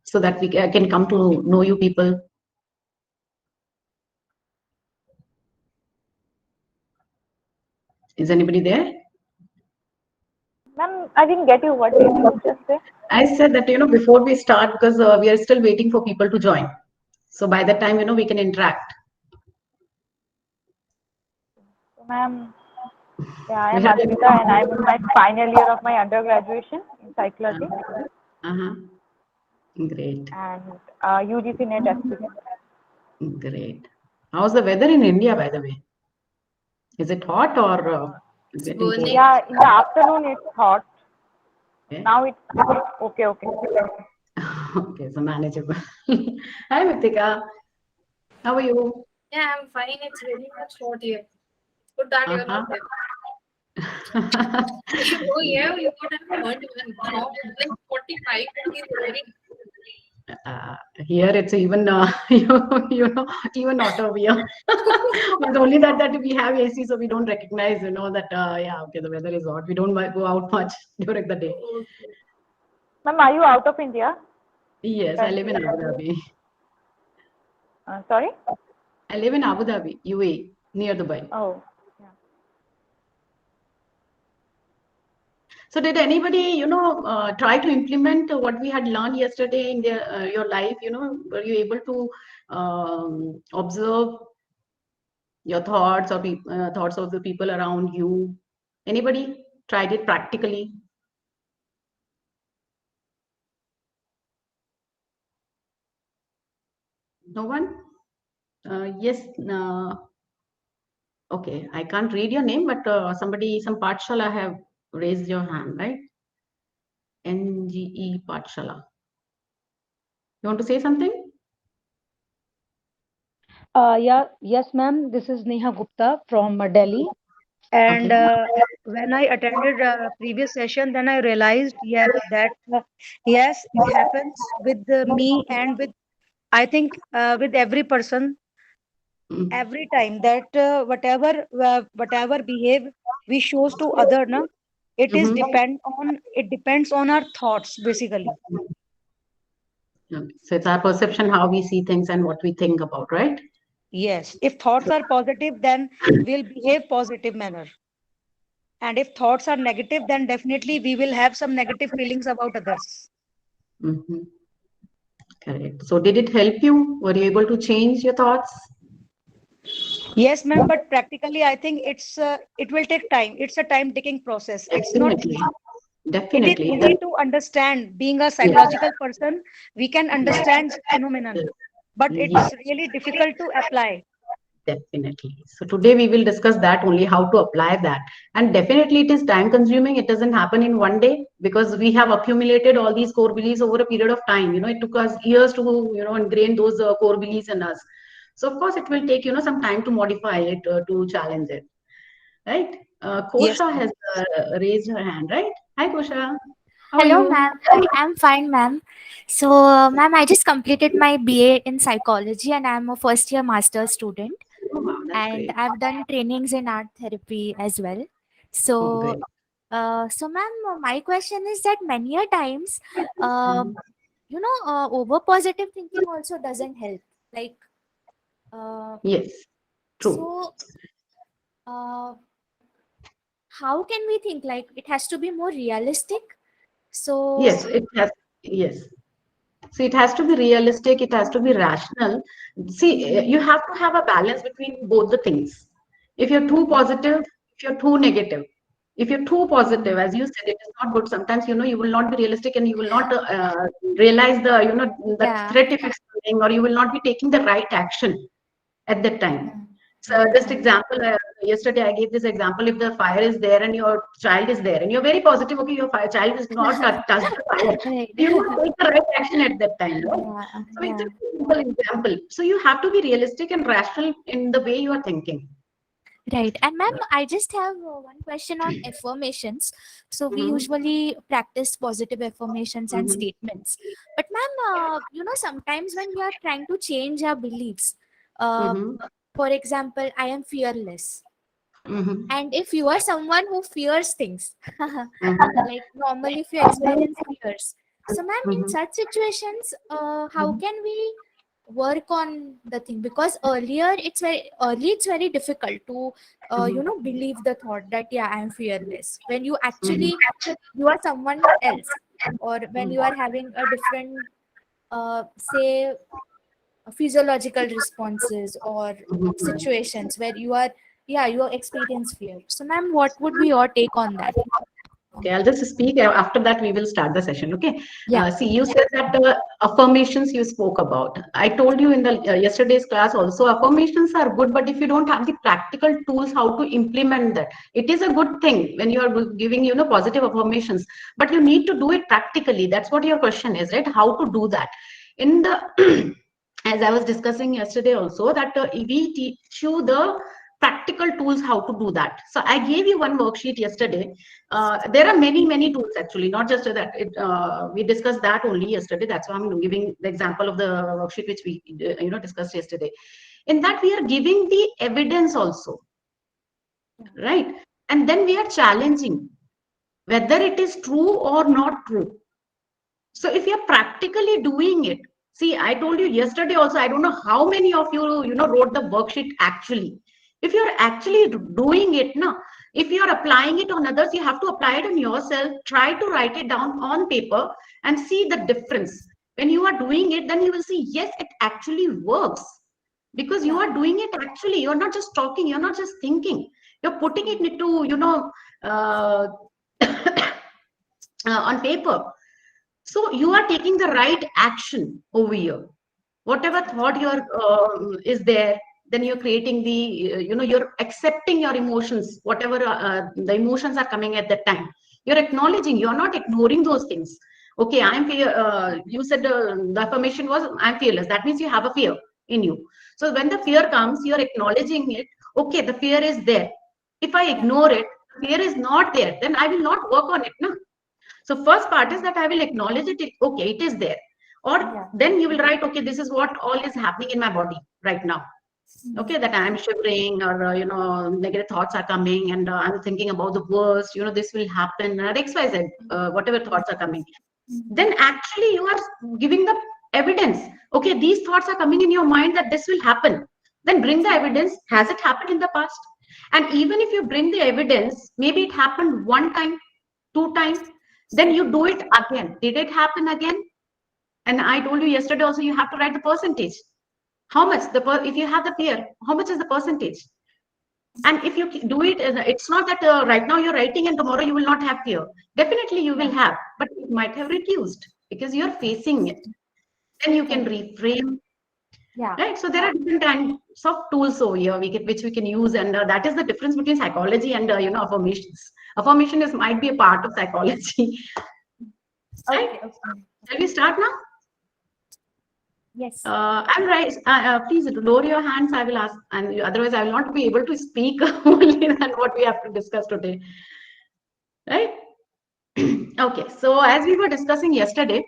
so that we can come to know you people? Is anybody there? Ma'am, I didn't get you. What did you just say? I said that, before we start, because we are still waiting for people to join. So by that time, we can interact. So, ma'am, yeah, I We am have Advita and I'm in my final year of my undergraduation in psychology uh-huh. Great. and UGC NET aspirant. Great. How's the weather in India, by the way? Is it hot or It's getting cold? burning. Yeah, in the afternoon it's hot. Okay. Now it's okay. Okay, so manageable. Hi, Mitika. How are you? Yeah, I'm fine. It's very much hot here. Good that you're Uh-huh. not there. Oh yeah, you got a hot even now. Like 45 degrees already. Here it's even even hotter over here. But only that we have AC, so we don't recognize that yeah, okay, the weather is hot. We don't go out much during the day. Okay. Ma'am, are you out of India Yes, I live in currently? Abu Dhabi. Sorry? I live in Abu Dhabi, UAE, near Dubai. Oh, yeah. So did anybody, try to implement what we had learned yesterday in your life? Were you able to observe your thoughts or thoughts of the people around you? Anybody tried it practically? No one? Yes. Okay, I can't read your name, but somebody, some Patshala have raised your hand, right? NGE Patshala. You want to say something? Yes, ma'am. This is Neha Gupta from Delhi. And Okay. when I attended previous session, then I realized, yes, that yes, it happens with me and with I think with every person Mm. every time that whatever behave we shows to other, na, Mm-hmm. it depends on our thoughts basically. Okay. So it's our perception, how we see things and what we think about, right? Yes, if thoughts are positive, then we'll behave positive manner. And if thoughts are negative, then definitely we will have some negative feelings about others. Mm-hmm. Correct. So did it help you? Were you able to change your thoughts? Yes, ma'am, but practically, I think it will take time. It's a time-taking process. It's not Definitely. easy. It is Definitely. easy to understand. Being a Yes. psychological person, we can understand the phenomenon, but Yes. it's really difficult to apply. Definitely. So today we will discuss that only, how to apply that. And definitely it is time consuming. It doesn't happen in one day because we have accumulated all these core beliefs over a period of time. It took us years to, ingrain those core beliefs in us. So of course it will take, some time to modify it, to challenge it. Right? Yes, Kosha ma'am. has raised her hand, right? Hi, Kosha. How are Hello, you? ma'am. I'm fine, ma'am. So, ma'am, I just completed my BA in psychology and I'm a first year master's student. Oh, wow, that's And great. I've done trainings in art therapy as well. Oh, So, great. ma'am, my question is that many a times, uh, Mhm. over positive thinking also doesn't help. Like, uh, Yes, true. so, uh, how can we think? Like, it has to be more realistic. So, Yes, it has. Yes. So it has to be realistic, it has to be rational. See, you have to have a balance between both the things. If you're too positive, if you're too negative, if you're too positive, as you said, it is not good. Sometimes, you will not be realistic and you will not realize the yeah. threat if it's coming, or you will not be taking the right action at that time. Mm, So right, just ma'am. example, yesterday I gave this example. If the fire is there and your child is there, and you're very positive, okay, your child is not touched the fire, Right. you will take the right action at that time, right? Yeah, So it's yeah. a simple example. So you have to be realistic and rational in the way you are thinking. Right. And ma'am, I just have one question on affirmations. So we Mm-hmm. usually practice positive affirmations and Mm-hmm. statements. But ma'am, sometimes when we are trying to change our beliefs, Mm-hmm. for example, I am fearless. Mm-hmm. And if you are someone who fears things, Mm-hmm. like normally if you experience fears, So, ma'am, in Mhm. such situations, how can we work on the thing? Because it's very difficult to, Mhm. believe the thought that yeah, I am fearless. When you Mhm. actually you are someone else, or when you Mhm. are having a different, say, physiological responses or Mhm. situations where you experience fear. So, ma'am, what would be your take on that? Okay, I'll just speak. After that, we will start the session. Okay. Yeah. See, you said that affirmations you spoke about. I told you in the yesterday's class also, affirmations are good, but if you don't have the practical tools how to implement that, it is a good thing when you are giving, positive affirmations, but you need to do it practically. That's what your question is, right? How to do that? In the as I was discussing yesterday also, that we teach you the practical tools how to do that. So I gave you one worksheet yesterday. There are many tools actually, not just that. We discussed that only yesterday. That's why I'm giving the example of the worksheet which we discussed yesterday. In that we are giving the evidence also, right? And then we are challenging whether it is true or not true. So if you're practically doing it, see, I told you yesterday also, I don't know how many of you, wrote the worksheet actually. If you're actually doing it now, if you're applying it on others, you have to apply it on yourself. Try to write it down on paper and see the difference. When you are doing it, then you will see, yes, it actually works. Because you Yeah. are doing it actually. You're not just talking, you're not just thinking. You're putting it into, uh, on paper. So you are taking the right action over here. Whatever thought you're is there, then you're creating the you're accepting your emotions, whatever the emotions are coming at that time. You're acknowledging. You're not ignoring those things. Okay, I'm fear. You said the affirmation was I'm fearless. That means you have a fear in you. So when the fear comes, you're acknowledging it. Okay, the fear is there. If I Yeah. ignore it, fear is not there. Then I will not work on it. No. So first part is that I will acknowledge it. Okay, it is there. Or Yeah. then you will write, okay, this is what all is happening in my body right now. Mhm. Okay, that I am shivering, or negative thoughts are coming, and I'm thinking about the worst. This will happen. X, Y, Z. Whatever Yeah. thoughts are coming. Mhm. Then actually you are giving the evidence. Okay, these thoughts are coming in your mind that this will happen. Then bring the evidence. Has it happened in the past? And even if you bring the evidence, maybe it happened one time, two times, then you do it again. Did it happen again? And I told you yesterday also, you have to write the percentage. How much if you have the fear, how much is the percentage? And if you do it, it's not that right now you're writing and tomorrow you will not have fear. Definitely you will Yeah. have, but it might have reduced because you're facing it. Then you can Correct. reframe, Yeah. right? So there are different kinds of tools over here which we can use, and that is the difference between psychology and affirmations. Affirmation is might be a part of psychology, right? Okay. Okay. Shall we start now? Yes. I'm right. Please lower your hands. I will ask, and otherwise I will not be able to speak only than what we have to discuss today, right? Okay. So as we were discussing yesterday,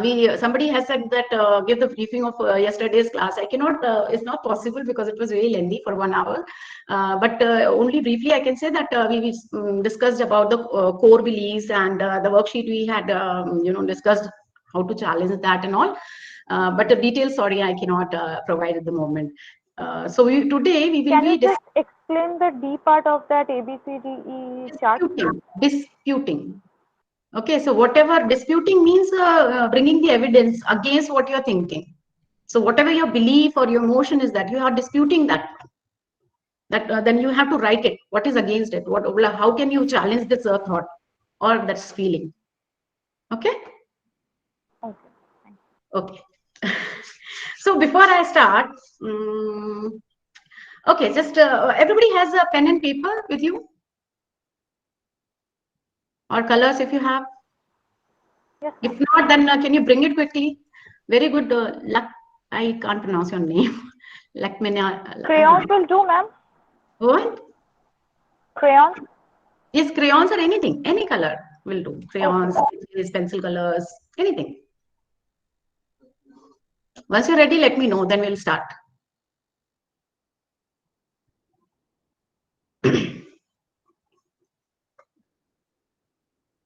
we somebody has said that give the briefing of yesterday's class. I cannot. It's not possible because it was very lengthy for 1 hour. But only briefly, I can say that we discussed about the core beliefs, and the worksheet we had discussed how to challenge that and all. But the details, sorry, I cannot provide at the moment. So today we will Can you be just explain the D part of that ABCDE chart? disputing. Okay, so whatever disputing means bringing the evidence against what you're thinking. So whatever your belief or your emotion is that you are disputing that, then you have to write it. What is against it? How can you challenge this thought or that's feeling? Okay, Okay. okay. So before I start, um, okay, just everybody has a pen and paper with you or colors if you have. Yes, If ma'am. not, then can you bring it quickly? Very good, luck. I can't pronounce your name. Lakmina. Crayons will do, ma'am. What? Crayons. Yes, crayons or anything. Any color will do. Okay. Crayons, pencil colors, anything. Once you're ready, let me know. Then we'll start.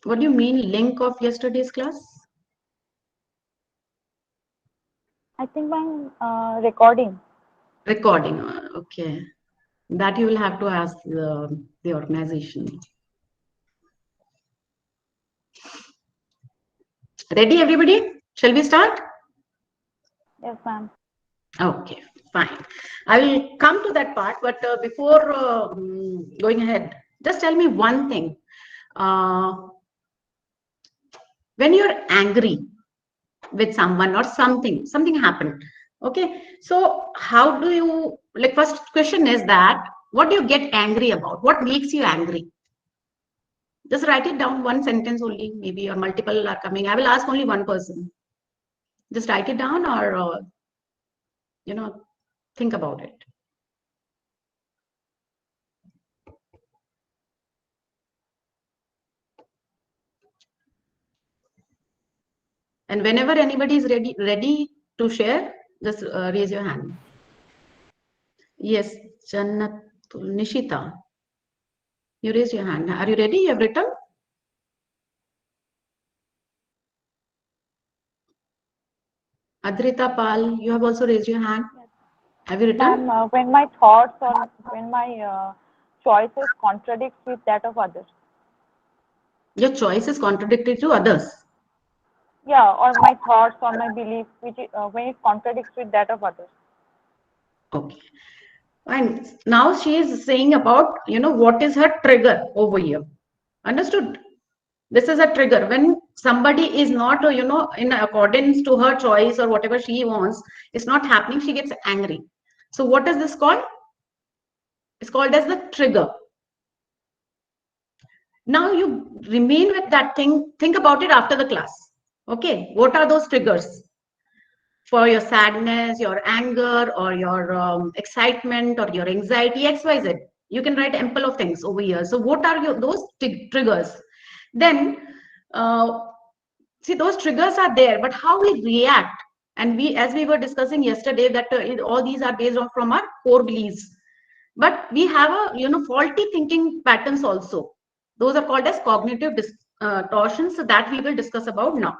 What do you mean, link of yesterday's class? I think my recording. Recording. Okay. That you will have to ask the organization. Ready, everybody? Shall we start? Yes, ma'am. Okay, fine. I will come to that part, but before going ahead, just tell me one thing. Uh, when you're angry with someone or something happened. Okay, so how do you, like, first question is that what do you get angry about? What makes you angry? Just write it down, one sentence only, maybe, or multiple are coming. I will ask only one person. Just write it down, or you know, think about it. And whenever anybody is ready to share, just raise your hand. Yes, Jannat, Nishita, you raise your hand. Are you ready? You have written? Adrita Pal, you have also raised your hand. Have you written? Ma'am, when my thoughts or when my choices contradicts with that of others. Your choice is contradictory to others. Yeah, or my thoughts or my beliefs, when it contradicts with that of others. Okay. And now she is saying about, what is her trigger over here. Understood? This is a trigger. When somebody is not, in accordance to her choice or whatever she wants, it's not happening, she gets angry. So what is this called? It's called as the trigger. Now you remain with that thing. Think about it after the class. Okay. What are those triggers? For your sadness, your anger, or your excitement, or your anxiety, XYZ. You can write ample of things over here. So what are those triggers? Then, see, those triggers are there, but how we react, and as we were discussing yesterday, that all these are based on from our core beliefs. But we have faulty thinking patterns also. Those are called as cognitive distortions. So that we will discuss about now.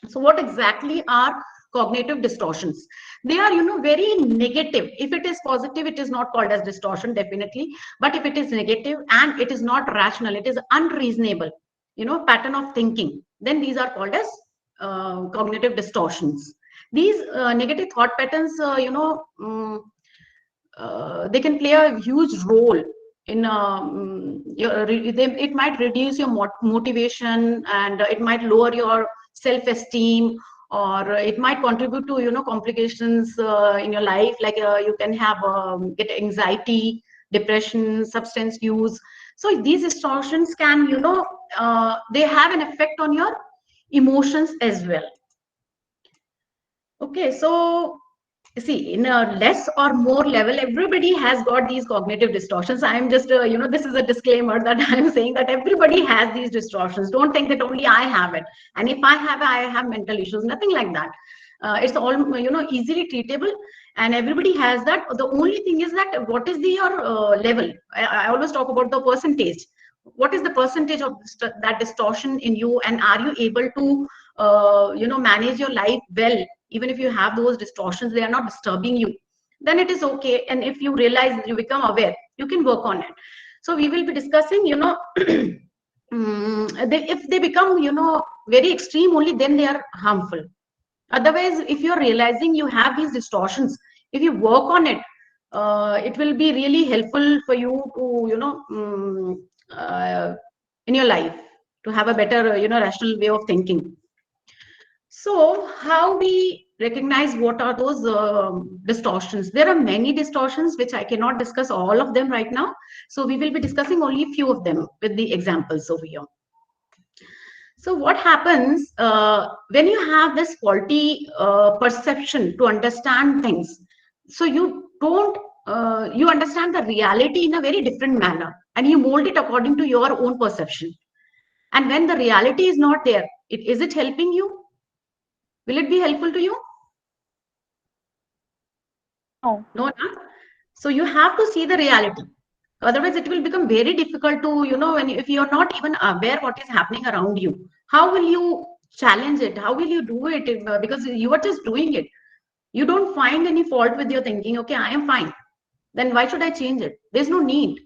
So what exactly are cognitive distortions? They are, very negative. If it is positive, it is not called as distortion, definitely. But if it is negative and it is not rational, it is unreasonable, pattern of thinking, then these are called as cognitive distortions. These negative thought patterns, they can play a huge role in it might reduce your motivation, and it might lower your self-esteem, or it might contribute to complications in your life, like you can have get anxiety, depression, substance use. So these distortions can, they have an effect on your emotions as well. Okay, so see, in a less or more level, everybody has got these cognitive distortions. I'm just, this is a disclaimer that I'm saying that everybody has these distortions. Don't think that only I have it. And if I have mental issues, nothing like that. It's all, easily treatable, and everybody has that. The only thing is that what is your level? I always talk about the percentage. What is the percentage of that distortion in you, and are you able to, manage your life well? Even if you have those distortions, they are not disturbing you, then it is okay. And if you realize, you become aware, you can work on it. So we will be discussing, if they become, very extreme, only then they are harmful. Otherwise, if you're realizing you have these distortions, if you work on it, it will be really helpful for you to, in your life, to have a better, rational way of thinking. So how we recognize what are those distortions? There are many distortions which I cannot discuss all of them right now. So we will be discussing only a few of them with the examples over here. So what happens when you have this faulty perception to understand things? So you don't, you understand the reality in a very different manner, and you mold it according to your own perception. And when the reality is not there, is it helping you? Will it be helpful to you? No. No, no. So you have to see the reality. Otherwise, it will become very difficult to, if you're not even aware what is happening around you, how will you challenge it? How will you do it? Because you are just doing it. You don't find any fault with your thinking. Okay, I am fine. Then why should I change it? There's no need.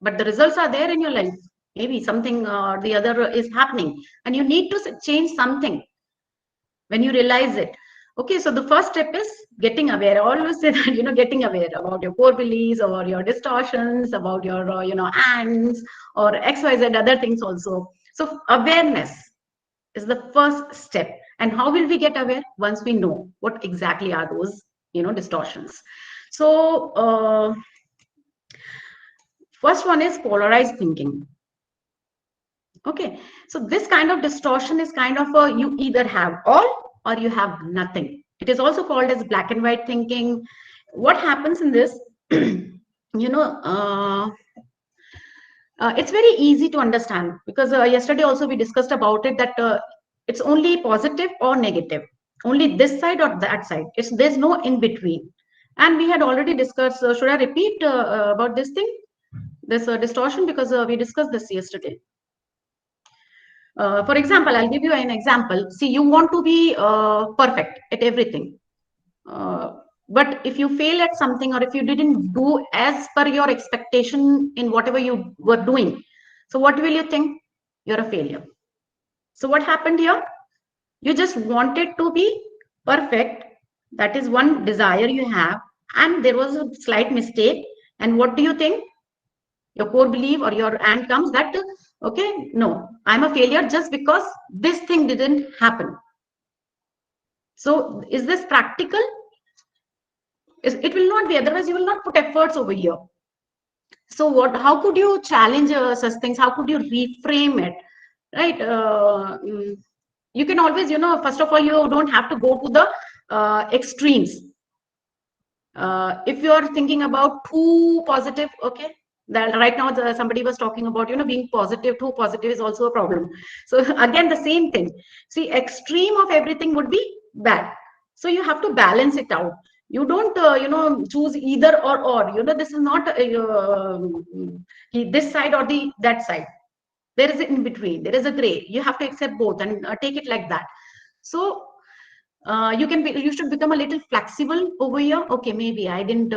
But the results are there in your life. Maybe something or the other is happening, and you need to change something when you realize it. Okay, so the first step is getting aware. I always say that, getting aware about your core beliefs or your distortions, about your, ands or XYZ, other things also. So awareness is the first step. And how will we get aware? Once we know what exactly are those, distortions. So first one is polarized thinking. Okay, so this kind of distortion is kind of a, you either have all or you have nothing. It is also called as black and white thinking. What happens in this, it's very easy to understand, because yesterday also we discussed about it, that it's only positive or negative, only this side or that side. There's no in between. And we had already discussed, should I repeat about this thing, this distortion, because we discussed this yesterday. For example, I'll give you an example. See, you want to be perfect at everything. But if you fail at something, or if you didn't do as per your expectation in whatever you were doing, so what will you think? You're a failure. So what happened here? You just wanted to be perfect. That is one desire you have. And there was a slight mistake. And what do you think? Your core belief or your and comes that, okay, no, I'm a failure just because this thing didn't happen. So is this practical? It will not be, otherwise you will not put efforts over here. So how could you challenge such things? How could you reframe it? Right? You can always, first of all, you don't have to go to the extremes. If you are thinking about too positive, okay, that right now somebody was talking about, being positive, too positive is also a problem. So again, the same thing. See, extreme of everything would be bad. So you have to balance it out. You don't, choose either or. This is not this side or that side. There is an in between. There is a gray. You have to accept both and take it like that. So you should become a little flexible over here. Okay, maybe I didn't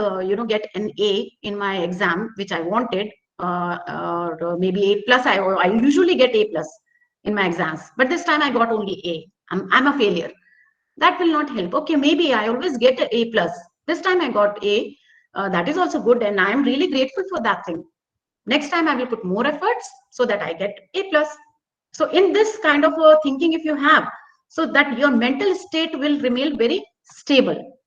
get an A in my exam which I wanted, or maybe A plus. I usually get A plus in my exams, but this time I got only A. I'm a failure. That will not help. Okay, maybe I always get an A plus. This time I got A. That is also good, and I am really grateful for that thing. Next time I will put more efforts so that I get A plus. So in this kind of thinking, if you have, so that your mental state will remain very stable.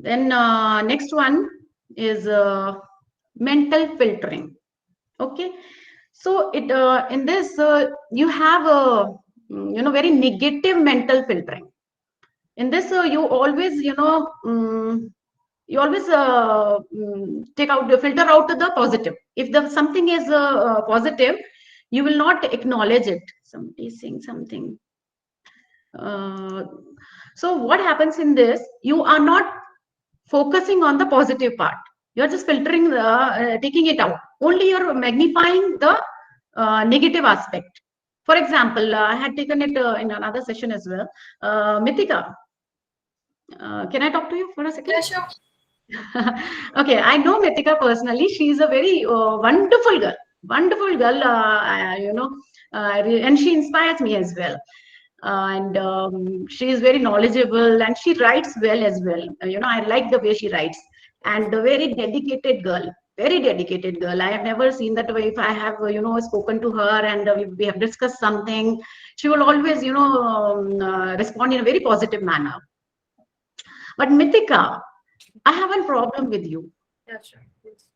Then next one is mental filtering. Okay, so it in this you have a very negative mental filtering. In this you always you always take out the filter out to the positive. If the something is positive, you will not acknowledge it. Somebody is saying something. So what happens in this? You are not focusing on the positive part. You're just filtering the taking it out. Only you're magnifying the negative aspect. For example, I had taken it in another session as well. Mithika, can I talk to you for a second? Yeah, sure. Okay, I know Mithika personally. She's a very wonderful girl. Wonderful girl, and she inspires me as well. And she is very knowledgeable, and she writes well as well. I like the way she writes, and a very dedicated girl. Very dedicated girl. I have never seen that way. If I have, spoken to her and we have discussed something, she will always, respond in a very positive manner. But Mithika, I have a problem with you. Yeah, sure. Yes.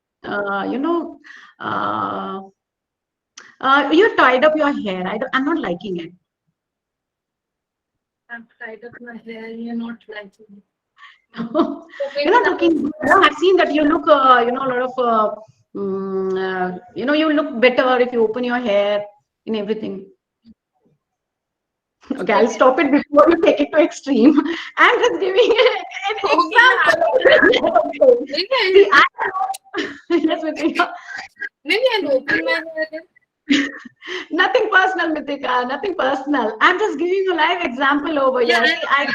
You tied up your hair. I'm not liking it. I've tied up my hair. You're not liking it. You're not looking. I've seen that you look, a lot of, you look better if you open your hair and everything. Okay, I'll stop it before you take it to extreme. I'm just giving an example. Maybe See, yes, Mithika. I'll open my hair then. Nothing personal, Mitika. Nothing personal. I'm just giving you a live example over Yeah, here. See, I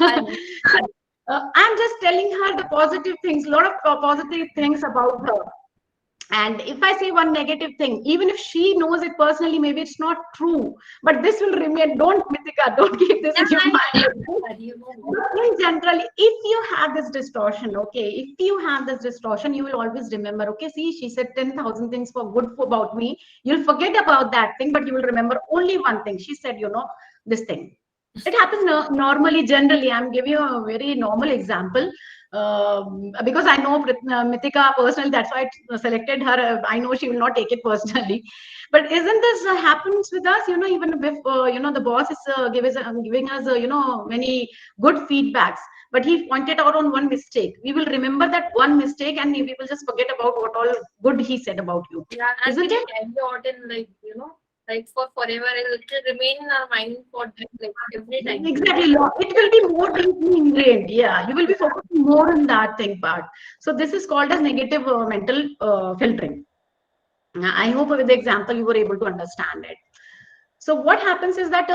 know. I'm just telling her the positive things, a lot of positive things about her. And if I say one negative thing, even if she knows it personally, maybe it's not true, but this will remain. Don't, Mitika, don't keep this Yeah, in your I mind. know. You know. In general, if you have this distortion, okay, if you have this distortion, you will always remember, okay, see, she said 10,000 things for good for, about me. You'll forget about that thing, but you will remember only one thing. She said, this thing. It happens normally, generally. I'm giving you a very normal example because I know Mitika personally. That's why I selected her. I know she will not take it personally. But isn't this happens with us? Even if the boss is giving us many good feedbacks, but he pointed out on one mistake. We will remember that one mistake, and we will just forget about what all good he said about you. Yeah, and Isn't we it? carry out in like for forever. It will remain in our mind for like every time. Exactly. It will be more deeply ingrained. Yeah, you will be focusing more on that thing part. So this is called as negative mental filtering. I hope with the example you were able to understand it. So what happens is that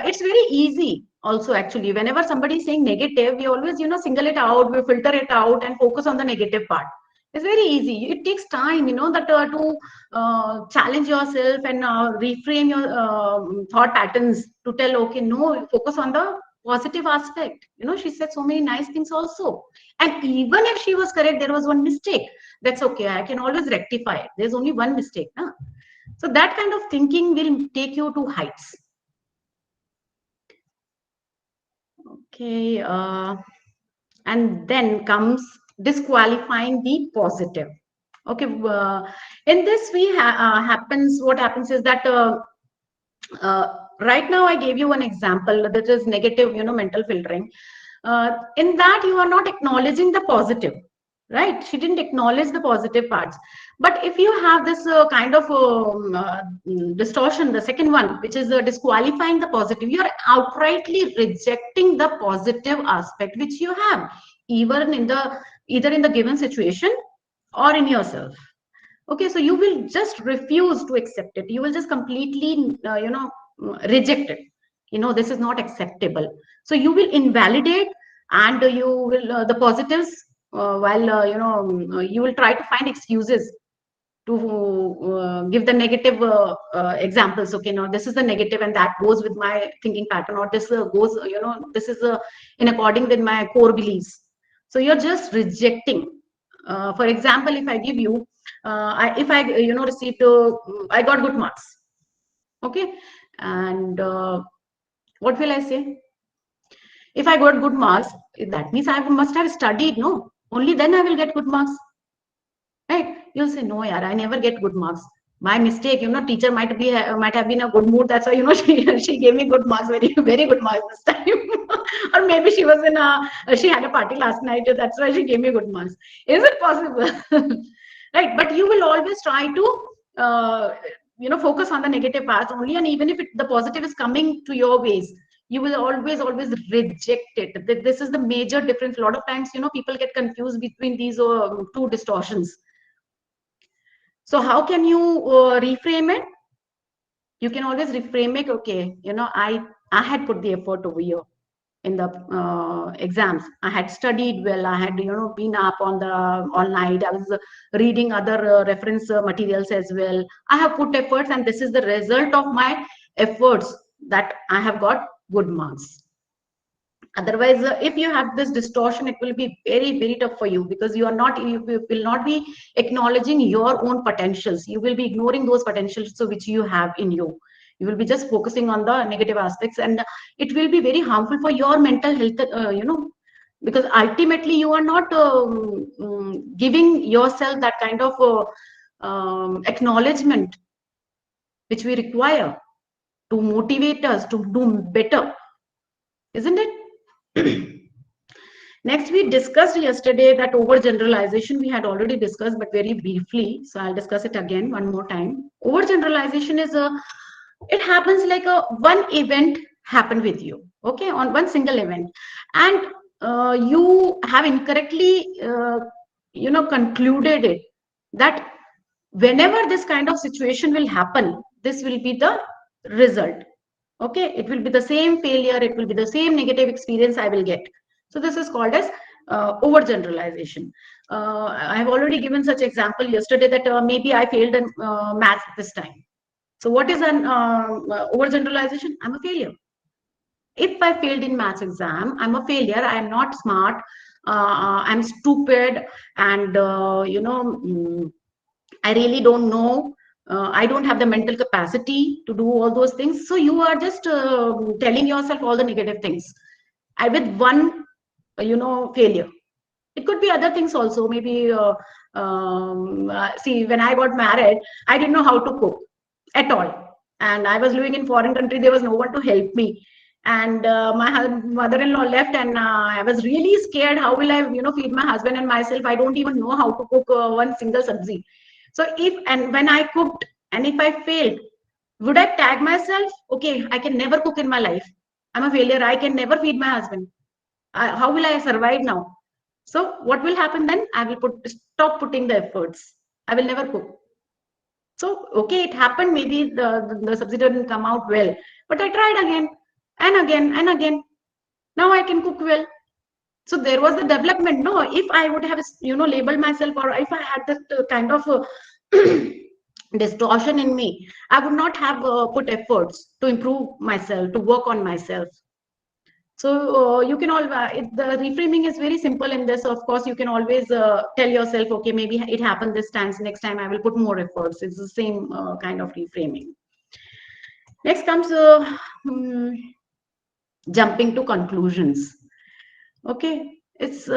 it's very easy also actually. Whenever somebody is saying negative, we always single it out, we filter it out and focus on the negative part. It's very easy. It takes time, that to challenge yourself and reframe your thought patterns to tell, okay, no, focus on the positive aspect. She said so many nice things also. And even if she was correct, there was one mistake. That's okay. I can always rectify it. There's only one mistake. Huh? So that kind of thinking will take you to heights. Okay. And then comes disqualifying the positive. Okay. In this, happens. What happens is that right now I gave you one example that is negative, mental filtering. In that, you are not acknowledging the positive, right? She didn't acknowledge the positive parts. But if you have this kind of distortion, the second one, which is disqualifying the positive, you are outrightly rejecting the positive aspect which you have, even in the either in the given situation or in yourself. Okay, so you will just refuse to accept it. You will just completely reject it. This is not acceptable. So you will invalidate, and you will the positives, while you will try to find excuses to give the negative examples. Okay, now this is the negative and that goes with my thinking pattern, or this goes this is in according with my core beliefs. So you're just rejecting. For example, if I give you if I received I got good marks. Okay. And what will I say? If I got good marks, that means I must have studied. No, only then I will get good marks. Right? You'll say, no, yaar, I never get good marks. My mistake, teacher might have been a good mood. That's why, she gave me good marks, very, very good marks this time. Or maybe she was she had a party last night. That's why she gave me good marks. Is it possible? Right? But you will always try to, focus on the negative parts only. And even if the positive is coming to your ways, you will always, always reject it. This is the major difference. A lot of times, people get confused between these two distortions. So how can you reframe it? You can always reframe it. Okay, I had put the effort over here in the exams. I had studied well. I had been up on the all night. I was reading other reference materials as well. I have put efforts, and this is the result of my efforts that I have got good marks. Otherwise, if you have this distortion, it will be very, very tough for you, because you will not be acknowledging your own potentials. You will be ignoring those potentials which you have in you. You will be just focusing on the negative aspects, and it will be very harmful for your mental health, because ultimately you are not giving yourself that kind of acknowledgement which we require to motivate us to do better, isn't it? Next, we discussed yesterday that overgeneralization we had already discussed, but very briefly. So I'll discuss it again one more time. Overgeneralization is it happens like one event happened with you, okay, on one single event, and you have incorrectly, concluded it that whenever this kind of situation will happen, this will be the result. Okay, it will be the same failure, it will be the same negative experience I will get. So this is called as overgeneralization. I have already given such example yesterday that maybe I failed in math this time. So what is an overgeneralization? I'm a failure. If I failed in maths exam, I'm a failure. I am not smart. I'm stupid, and I really don't know. I don't have the mental capacity to do all those things. So you are just telling yourself all the negative things. I with one, failure. It could be other things also. Maybe see, when I got married, I didn't know how to cook at all, and I was living in foreign country. There was no one to help me, and my mother-in-law left, and I was really scared. How will I, feed my husband and myself? I don't even know how to cook one single sabzi. So if and when I cooked, and if I failed, would I tag myself? Okay, I can never cook in my life. I'm a failure. I can never feed my husband. How will I survive now? So what will happen then? I will stop putting the efforts. I will never cook. So okay, it happened. Maybe the subsidy didn't come out well, but I tried again and again and again. Now I can cook well. So there was the development. No, if I would have labeled myself, or if I had that kind of distortion in me, I would not have put efforts to improve myself, to work on myself. So you can all the reframing is very simple in this. Of course, you can always tell yourself, okay, maybe it happened this time, so next time I will put more efforts. It's the same kind of reframing. Next comes jumping to conclusions. Okay, it's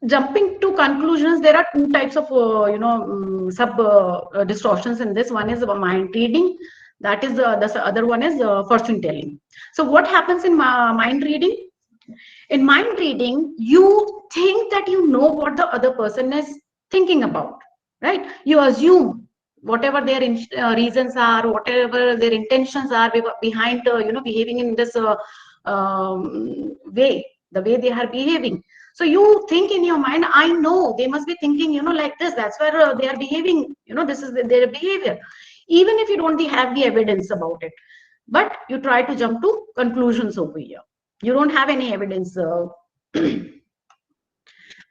jumping to conclusions. There are two types of sub distortions in this. One is mind reading. That is the other one is fortune telling. So what happens in mind reading? In mind reading, you think that you know what the other person is thinking about, right? You assume whatever their reasons are, whatever their intentions are behind behaving in this way, the way they are behaving. So you think in your mind, I know they must be thinking like this. That's where they are behaving. This is their behavior, even if you don't have the evidence about it. But you try to jump to conclusions over here. You don't have any evidence. For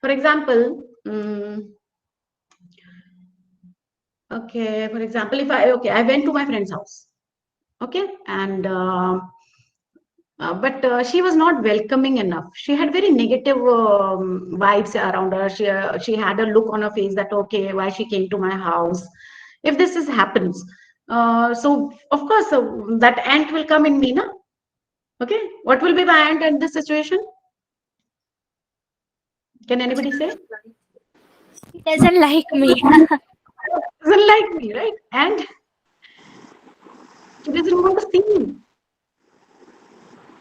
example, okay, for example, if I went to my friend's house, okay, and but she was not welcoming enough. She had very negative vibes around her. She had a look on her face that, okay, why she came to my house. If this is happens, so of course that ant will come in me, na? Okay, what will be my ant in this situation? Can anybody say? He doesn't like me. Doesn't like me, right? And she doesn't want to see me.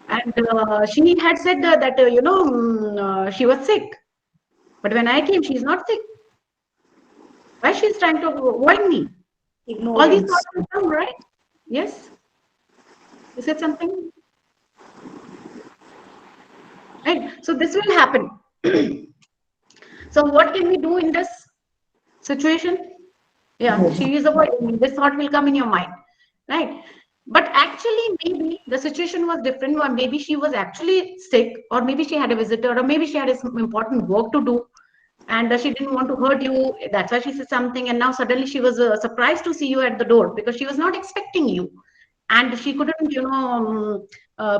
And she had said that she was sick. But when I came, she's not sick. Why she's trying to avoid me? All these thoughts will come, right? Yes. You said something, right? So this will happen. So what can we do in this situation? Yeah, she is avoiding me. This thought will come in your mind, right? But actually, maybe the situation was different, or maybe she was actually sick, or maybe she had a visitor, or maybe she had some important work to do, and she didn't want to hurt you. That's why she said something, and now suddenly she was surprised to see you at the door because she was not expecting you, and she couldn't,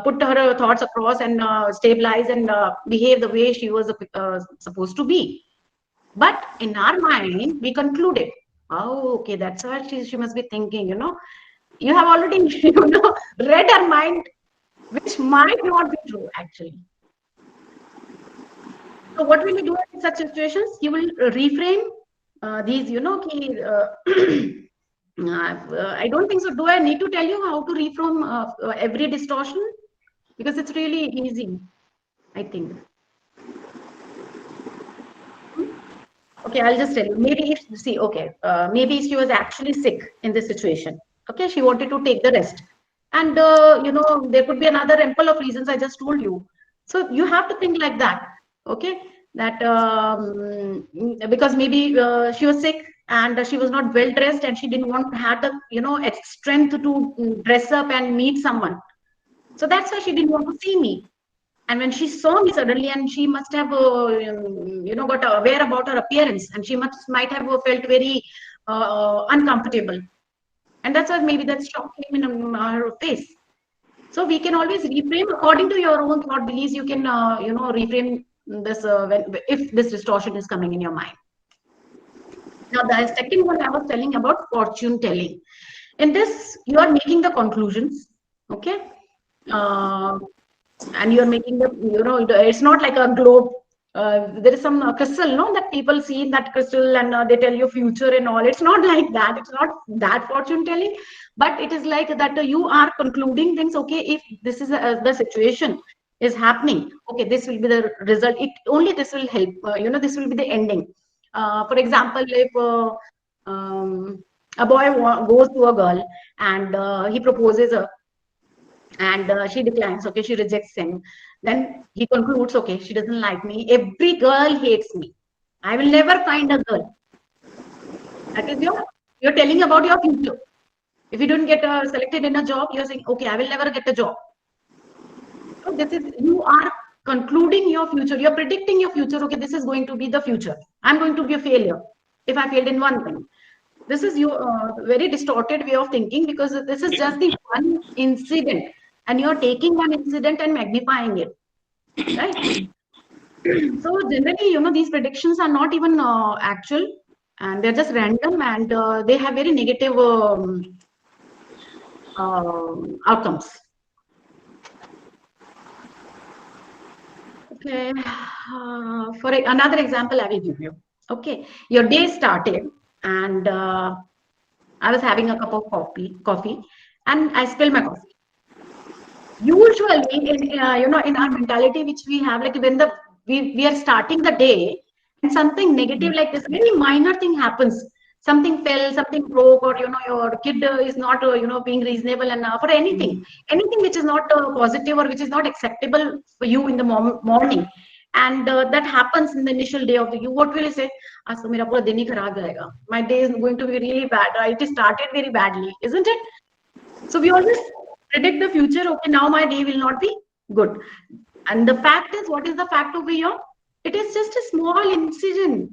put her thoughts across and stabilize and behave the way she was supposed to be. But in our mind, we concluded, oh, okay, that's what she must be thinking, You have already, read her mind, which might not be true, actually. So what will you do in such situations? You will reframe these, I don't think so. Do I need to tell you how to reframe every distortion? Because it's really easy, I think. Okay, I'll just tell you. Maybe maybe she was actually sick in this situation. Okay, she wanted to take the rest, and there could be another ample of reasons I just told you. So you have to think like that. Okay, that because maybe she was sick and she was not well dressed, and she didn't want to have the strength to dress up and meet someone. So that's why she didn't want to see me. And when she saw me suddenly, and she must have got aware about her appearance, and she might have felt very uncomfortable, and that's why maybe that shock came in her face. So we can always reframe according to your own thought beliefs. You can reframe this if this distortion is coming in your mind. Now, the second one I was telling about fortune telling. In this, you are making the conclusions, okay? And you're making the, it's not like a globe. There is some crystal, no, that people see in that crystal, and they tell you future and all. It's not like that. It's not that fortune telling, but it is like that you are concluding things. Okay, if this is the situation is happening, okay, this will be the result. It only this will help. This will be the ending. For example, if a boy goes to a girl and he proposes her, and she declines, okay, she rejects him, then he concludes, okay, she doesn't like me, every girl hates me, I will never find a girl. That is you're telling about your future. If you don't get selected in a job, you're saying, okay, I will never get a job. So this is, you are concluding your future, you're predicting your future. Okay, this is going to be the future, I'm going to be a failure if I failed in one thing. This is your very distorted way of thinking, because this is just the one incident, and you're taking one incident and magnifying it, right? So generally, these predictions are not even actual, and they're just random, and they have very negative outcomes. Okay, for another example, I will give you. Okay, your day started, and I was having a cup of coffee, and I spilled my coffee. Usually, in our mentality, which we have, like when we are starting the day, and something negative like this, very minor thing happens. Something fell, something broke, or your kid is not being reasonable enough, or anything which is not positive, or which is not acceptable for you in the morning, and that happens in the initial day of the you. What will you say? "Aaj to mera pura din hi kharab jayega. My day is going to be really bad. It started very badly, isn't it?" So we always predict the future. Okay, now my day will not be good. And the fact is, what is the fact over here? It is just a small incident.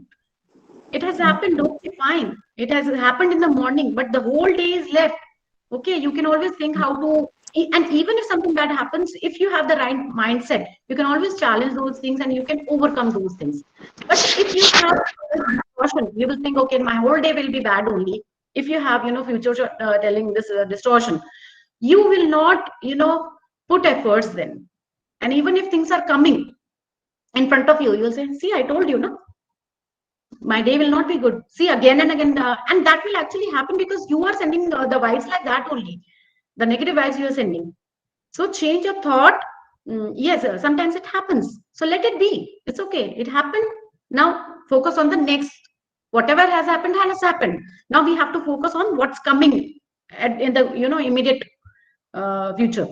It has happened. Okay, fine. It has happened in the morning, but the whole day is left. Okay, you can always think how to, and even if something bad happens, if you have the right mindset, you can always challenge those things and you can overcome those things. But if you have distortion, you will think, okay, my whole day will be bad only. If you have, future telling this distortion, you will not, put efforts then. And even if things are coming in front of you, you'll say, see, I told you, no, my day will not be good. See, again and again, and that will actually happen because you are sending the vibes like that only, the negative vibes you are sending. So change your thought. Yes, sometimes it happens, so let it be, it's okay, it happened. Now focus on the next. Whatever has happened. Now we have to focus on what's coming in the immediate future.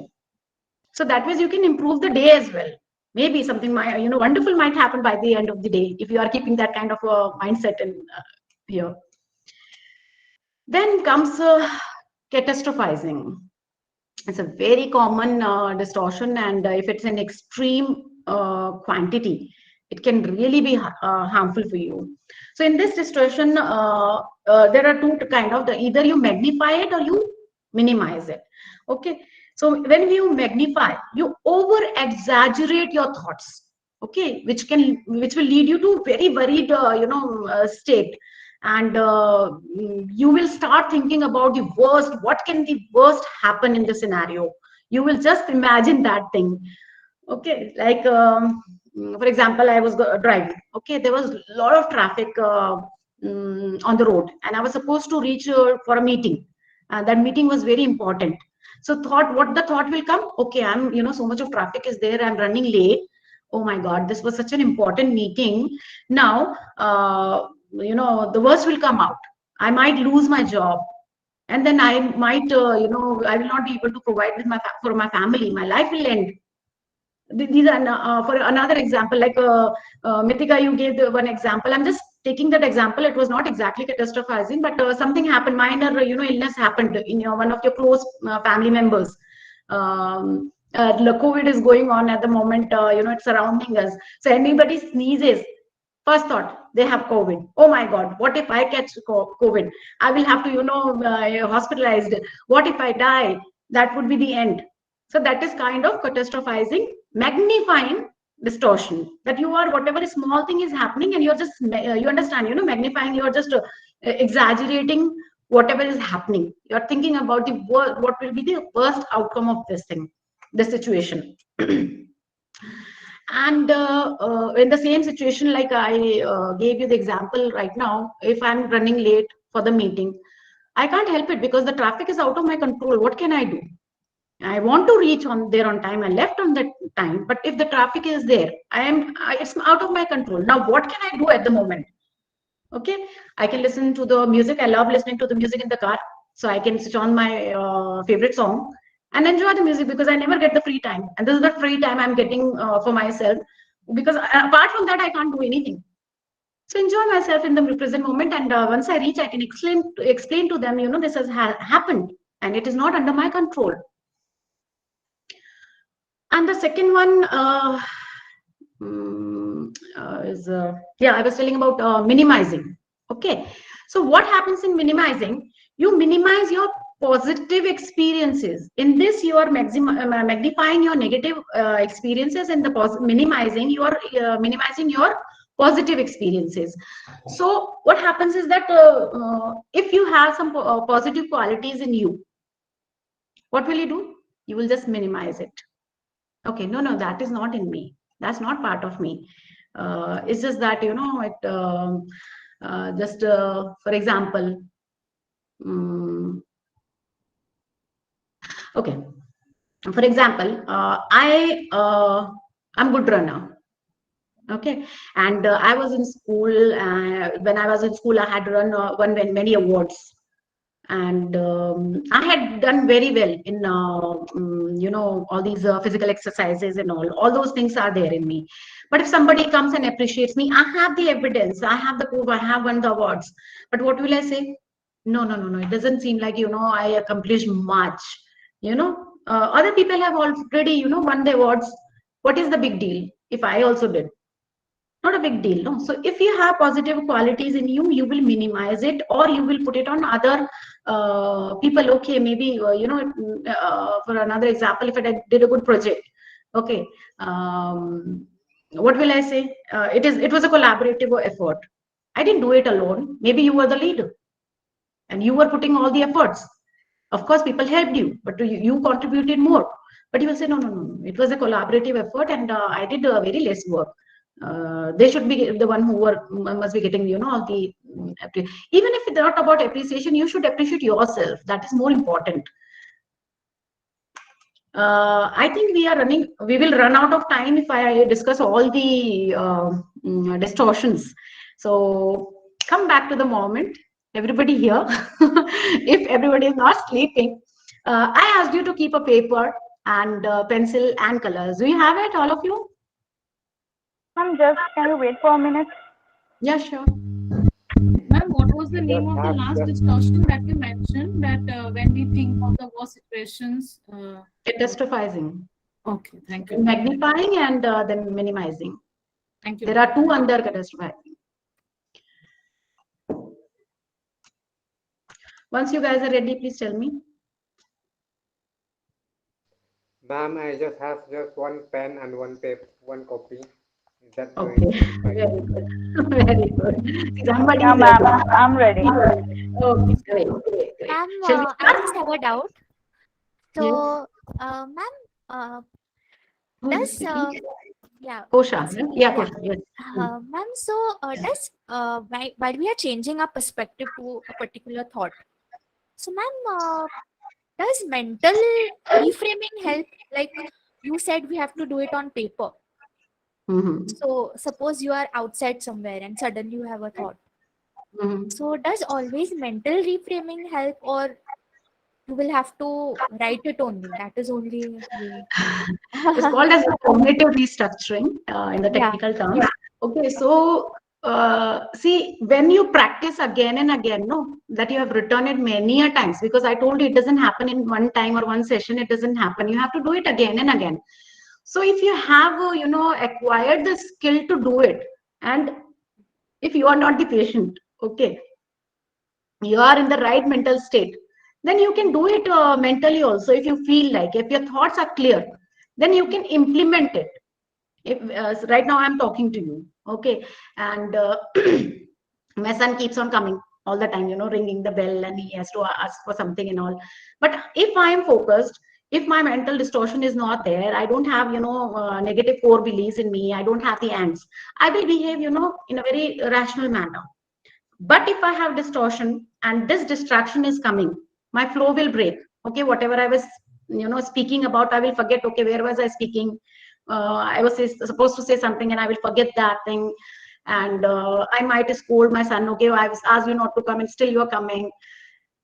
So that way you can improve the day as well. Maybe something might, wonderful might happen by the end of the day if you are keeping that kind of a mindset in here. Then comes catastrophizing. It's a very common distortion, and if it's an extreme quantity, it can really be harmful for you. So in this distortion, there are two kind of, either you magnify it or you minimize it. Okay, so when you magnify, you over exaggerate your thoughts, okay, which will lead you to very worried state, and you will start thinking about the worst. What can the worst happen in the scenario? You will just imagine that thing. Okay, like for example, I was driving. Okay, there was a lot of traffic on the road, and I was supposed to reach for a meeting. That meeting was very important. So what the thought will come? Okay, I'm so much of traffic is there, I'm running late. Oh my god, this was such an important meeting. Now the worst will come out. I might lose my job, and then I might I will not be able to provide with for my family. My life will end. These are for another example, like Mithika, you gave one example. I'm just taking that example, it was not exactly catastrophizing, but something happened, minor, illness happened in one of your close family members. COVID is going on at the moment, it's surrounding us. So anybody sneezes, first thought, they have COVID. Oh my God, what if I catch COVID? I will have to, hospitalized. What if I die? That would be the end. So that is kind of catastrophizing, magnifying distortion. That you are, whatever small thing is happening, and you're just, you understand, magnifying, you're just exaggerating whatever is happening. You're thinking about the what will be the worst outcome of this thing, the situation. And in the same situation, like I gave you the example right now, if I'm running late for the meeting, I can't help it because the traffic is out of my control. What can I do? I want to reach on there on time. I left on that time, but if the traffic is there, it's out of my control. Now, what can I do at the moment? Okay, I can listen to the music. I love listening to the music in the car, so I can switch on my favorite song and enjoy the music, because I never get the free time, and this is the free time I'm getting for myself, because apart from that I can't do anything. So enjoy myself in the present moment, and once I reach, I can explain to them, this has happened and it is not under my control. And the second one is I was telling about minimizing. Okay, so what happens in minimizing? You minimize your positive experiences. In this, you are magnifying your negative experiences, and minimizing your positive experiences. So what happens is that if you have some positive qualities in you, what will you do? You will just minimize it. Okay, no, that is not in me. That's not part of me. It's just that, just for example, okay, for example, I'm good runner. Okay, and I was in school. When I was in school, I had won many awards, and I had done very well in all these physical exercises and all those things are there in me. But if somebody comes and appreciates me, I have the evidence, I have the proof, I have won the awards, but what will I say? No, it doesn't seem like I accomplished much. Other people have already won the awards. What is the big deal if I also did? Not a big deal, no. So if you have positive qualities in you, you will minimize it, or you will put it on other people. Okay, maybe for another example, if I did a good project, okay, what will I say? It was a collaborative effort. I didn't do it alone. Maybe you were the leader and you were putting all the efforts. Of course, people helped you, but you contributed more. But you will say, no. It was a collaborative effort, and I did very less work. They should be the one who must be getting, all the even if it's not about appreciation, you should appreciate yourself. That is more important. I think we will run out of time if I discuss all the distortions. So come back to the moment, everybody here. If everybody is not sleeping, I asked you to keep a paper and pencil and colors. Do you have it, all of you? Can you wait for a minute? Yeah, sure. Ma'am, what was the name of the last distortion that you mentioned, that when we think of the worst situations? Catastrophizing. Okay, thank you. Magnifying and then minimizing. Thank you. There are two under catastrophizing. Once you guys are ready, please tell me. Ma'am, I just have one pen and one paper, one copy. Is that Okay? Very good. Very good. Somebody Yeah, is ma'am, ready. I'm ready. Okay, great. Ma'am, Shall we I start? just have a doubt. So, ma'am, Who is does speaking? yeah, Kosha. Yeah, yeah, Kosha. Yes. ma'am. So, does while we are changing our perspective to a particular thought, so ma'am, does mental reframing help? Like you said, we have to do it on paper. So, suppose you are outside somewhere and suddenly you have a thought. So, does always mental reframing help, or you will have to write it only? That is only way. It's called as a cognitive restructuring in the Yeah. technical terms. Okay, so See, when you practice again and again, no, that you have written it many a times, because I told you it doesn't happen in one time or one session. It doesn't happen. You have to do it again and again. So if you have, acquired the skill to do it, and if you are not the patient, okay, you are in the right mental state, then you can do it mentally also. If you feel like, if your thoughts are clear, then you can implement it. If right now I'm talking to you, okay, and my son keeps on coming all the time, ringing the bell, and he has to ask for something and all. But if I am focused, if my mental distortion is not there, I don't have, negative core beliefs in me, I don't have the ants, I will behave, in a very rational manner. But if I have distortion and this distraction is coming, my flow will break. Okay, whatever I was, speaking about, I will forget. Okay, where was I speaking? I was supposed to say something, and I will forget that thing. And I might scold my son. Okay, I was asked you not to come, and still you are coming.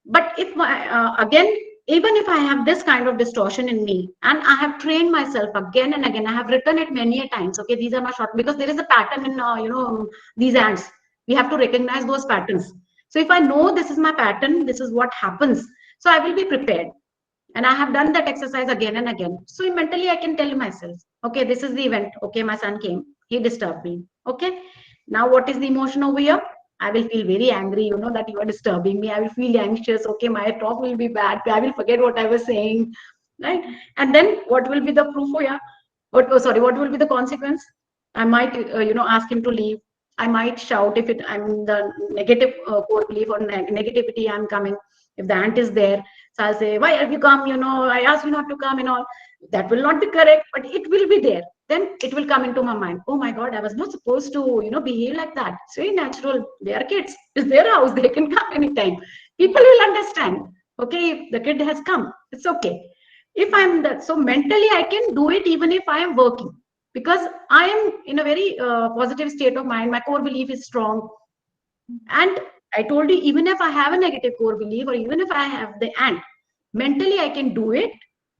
But if my again, even if I have this kind of distortion in me, and I have trained myself again and again, I have written it many a times. Okay, these are my short, because there is a pattern in these ants. We have to recognize those patterns. So if I know this is my pattern, this is what happens, so I will be prepared. And I have done that exercise again and again. So mentally I can tell myself, okay, this is the event. Okay, my son came, he disturbed me. Okay, now what is the emotion over here? I will feel very angry, that you are disturbing me. I will feel anxious. Okay, my talk will be bad, I will forget what I was saying, right? And then what will be the proof here? What will be the consequence? I might ask him to leave. I might shout if I'm the negative core belief or negativity I'm coming. If the ant is there, so I'll say, why have you come? I asked you not to come and all. That will not be correct, but it will be there. Then it will come into my mind. Oh my God, I was not supposed to, behave like that. It's very natural. They are kids. It's their house. They can come anytime. People will understand. Okay, if the kid has come, it's okay. If I'm that, so mentally I can do it even if I am working, because I am in a very positive state of mind. My core belief is strong. And I told you, even if I have a negative core belief, or even if I have the ant, mentally I can do it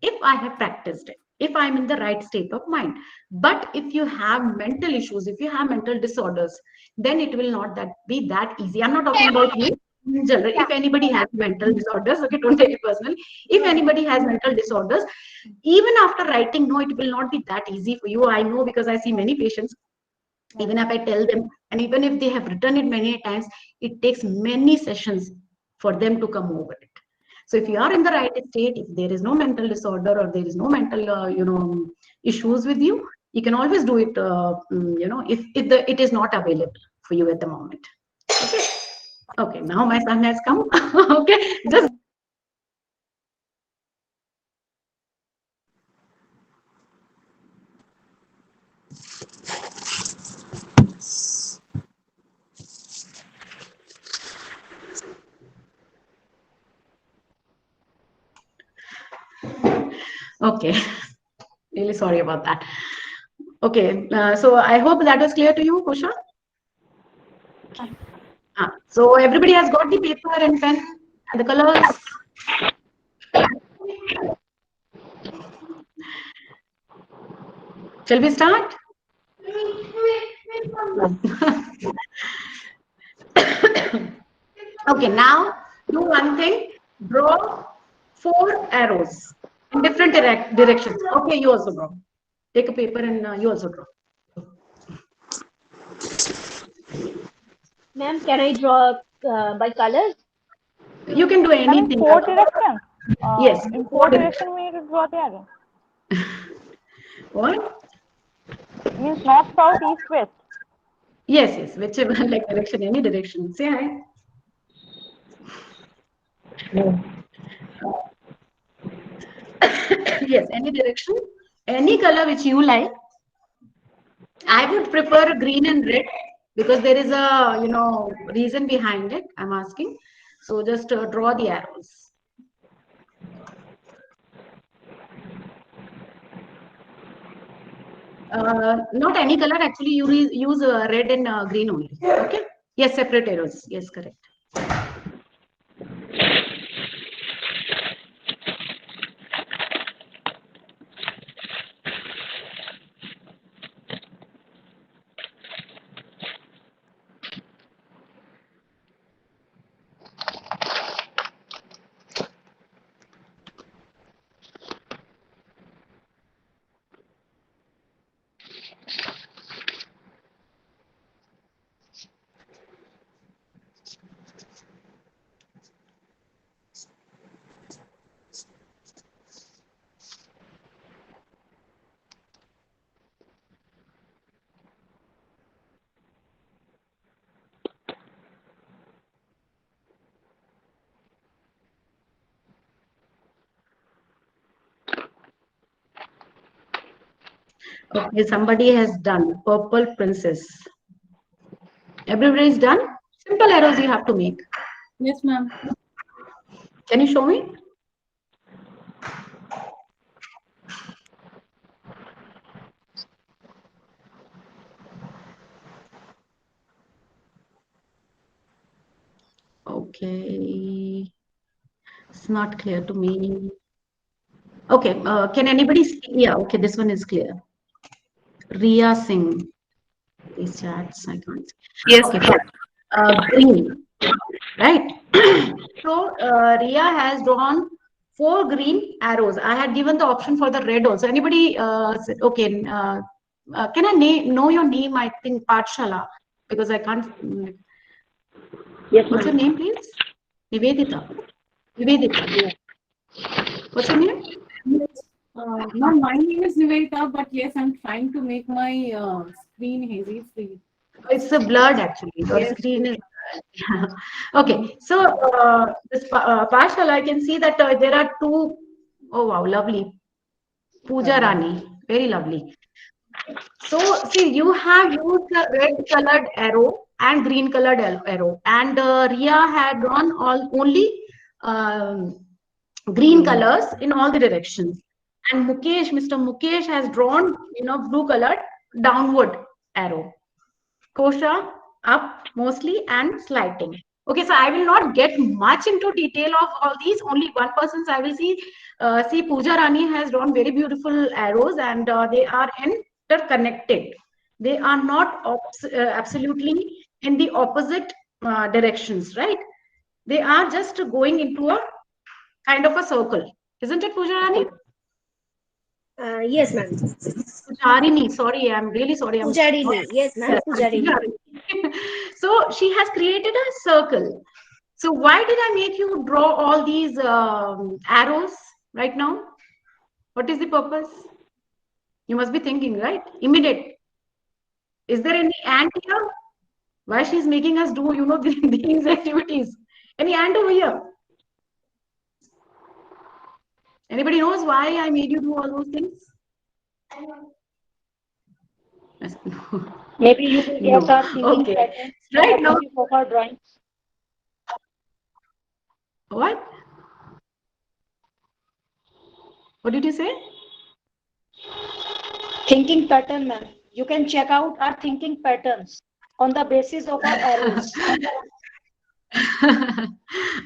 if I have practiced it, if I'm in the right state of mind. But if you have mental issues, if you have mental disorders, then it will not that be that easy. I'm not talking about you in general. If anybody has mental disorders, okay, don't take it personally. If anybody has mental disorders, even after writing, no, it will not be that easy for you. I know, because I see many patients. Even if I tell them, and even if they have written it many times, it takes many sessions for them to come over it. So if you are in the right state, if there is no mental disorder, or there is no mental issues with you, you can always do it. If it is not available for you at the moment. Okay. Okay, now my son has come. Okay, just okay. Really sorry about that. Okay, so I hope that was clear to you, Kusha. So everybody has got the paper and pen and the colors. Shall we start? Okay, now do one thing. Draw 4 arrows in different directions. Okay, you also draw. Take a paper and you also draw. Ma'am, can I draw by colors? You can do I mean, anything. 4 directions. Yes, In four four directions. direction we need to draw the arrow. What? Means north, south, east, west. Yes, yes, whichever like direction, any direction. Say hi. Yes, any direction, any color which you like. I would prefer green and red, because there is a reason behind it. I'm asking. So just draw the arrows. Not any color. Actually, you use red and green only. Okay. Yes, separate arrows. Yes, correct. Okay, somebody has done purple princess. Everybody is done. Simple arrows you have to make. Yes, ma'am. Can you show me? Okay, it's not clear to me. Okay, can anybody see? Yeah, okay, this one is clear. Ria Singh. These chats, I can't see. Yes, Okay, fine. Green, right? So Ria has drawn 4 green arrows. I had given the option for the red also. Anybody? Okay. Can I know your name? I think Patshala, because I can't. Yes, What's your ma'am. name, please? Nivedita. Nivedita. What's your name? Yes. Ma'am, my name is Nivedita, but yes, I'm trying to make my screen hazy free. It's a blurred actually. Your Yes. screen is. Okay, so this Parshala, I can see that there are two. Oh wow, lovely. Pooja Rani, very lovely. So see, you have used the red colored arrow and green colored arrow, and Ria had drawn only um, green colors in all the directions. And Mukesh, Mr. Mukesh has drawn, blue colored downward arrow. Kosha up mostly and slighting. Okay, so I will not get much into detail of all these. Only one person's I will see. See, Pooja Rani has drawn very beautiful arrows, and they are interconnected. They are not absolutely in the opposite directions, right? They are just going into a kind of a circle, isn't it, Pooja Rani? Yes, ma'am. Pujarini, sorry, I'm really sorry. I'm not. Pujarini. Yes, ma'am. Yes, I'm Pujarini. Pujarini. So she has created a circle. So why did I make you draw all these arrows right now? What is the purpose? You must be thinking, right? Immediate. Is there any ant here? Why she's making us do, these activities? Any ant over here? Anybody knows why I made you do all those things? Yes. Maybe you will get No. our thinking Okay. pattern on Right the now, basis of our drawings. what? What did you say? Thinking pattern, ma'am. You can check out our thinking patterns on the basis of our arrows.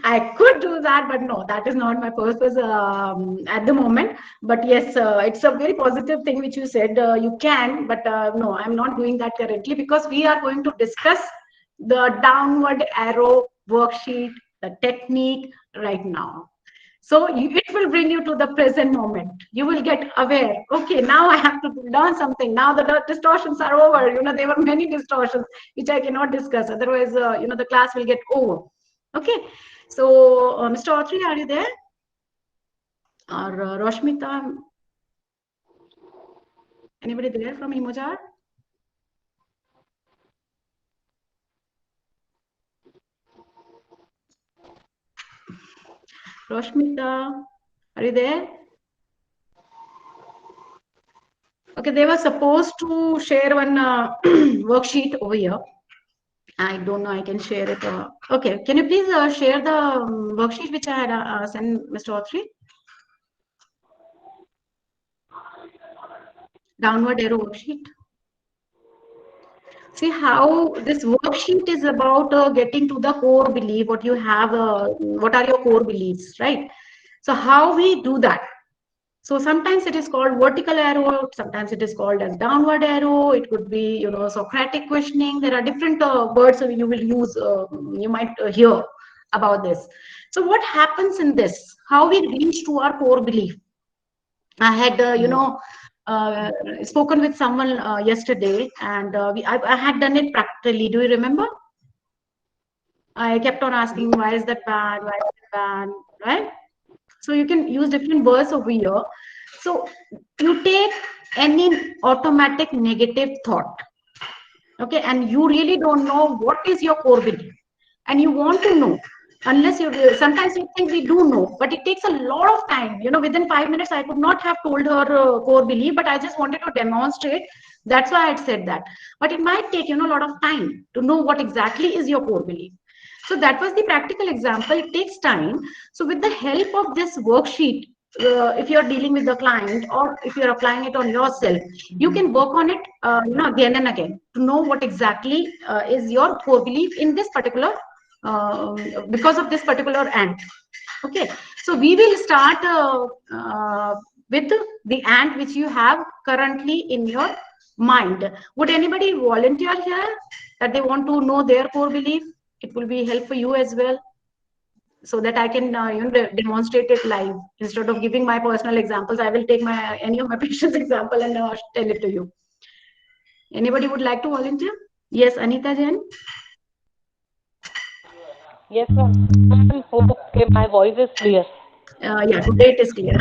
I could do that, but no, that is not my purpose at the moment. But yes, it's a very positive thing which you said. You can, but no, I'm not doing that currently because we are going to discuss the downward arrow worksheet, the technique right now. So it will bring you to the present moment. You will get aware. Okay, now I have to learn something. Now the distortions are over. There were many distortions which I cannot discuss. Otherwise, the class will get over. Okay. So, Mr. Autry, are you there? Or Roshmita? Anybody there from Emojar? Roshmita, are you there? Okay, they were supposed to share one worksheet over here. I don't know. I can share it. Okay, can you please share the worksheet which I had sent Mr. Autry? Downward arrow worksheet. See how this worksheet is about getting to the core belief, what you have, what are your core beliefs, right? So how we do that? So sometimes it is called vertical arrow, sometimes it is called as downward arrow. It could be, Socratic questioning. There are different words you will use. You might hear about this. So what happens in this? How we reach to our core belief? I had, uh, spoken with someone yesterday, and I had done it practically. Do you remember? I kept on asking, why is that bad? Why is it bad? Right? So you can use different words over here. So you take any automatic negative thought, okay, and you really don't know what is your core belief, and you want to know. unless you do. Sometimes we think we do know, but it takes a lot of time. Within 5 minutes I could not have told her core belief, but I just wanted to demonstrate. That's why I had said that. But it might take a lot of time to know what exactly is your core belief. So that was the practical example. It takes time. So with the help of this worksheet, if you're dealing with the client or if you're applying it on yourself, you can work on it again and again to know what exactly is your core belief in this particular because of this particular ant. Okay, so we will start with the ant which you have currently in your mind. Would anybody volunteer here that they want to know their core belief? It will be help for you as well, so that I can demonstrate it live. Instead of giving my personal examples, I will take my any of my patients example and tell it to you. Anybody would like to volunteer? Yes, Anita Jain. Yes, ma'am. Ma'am, hope okay, my voice is clear. Yeah, today it is clear.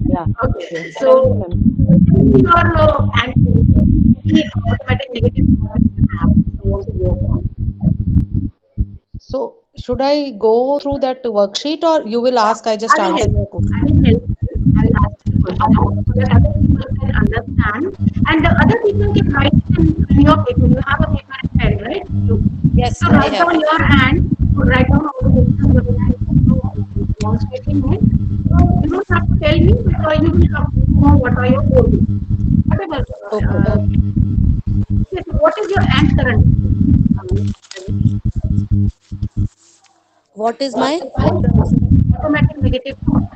Yeah. Okay, Thank you, so ma'am. your the automatic negative thoughts you have, you want to work on. So, should I go through that worksheet or you will ask, I I just will answer help. your I question? will help you. I will ask you questions so that other people can understand, and the other people can write it in your paper. You have a paper and pen, right? Yes, So I write have. down your hand. Write down all the questions that you are demonstrating it. So you don't have to tell me, but you will have to know what are your goals. Whatever. Okay. Yes, what is your ant current? Um, What is my? Automatic negative thought.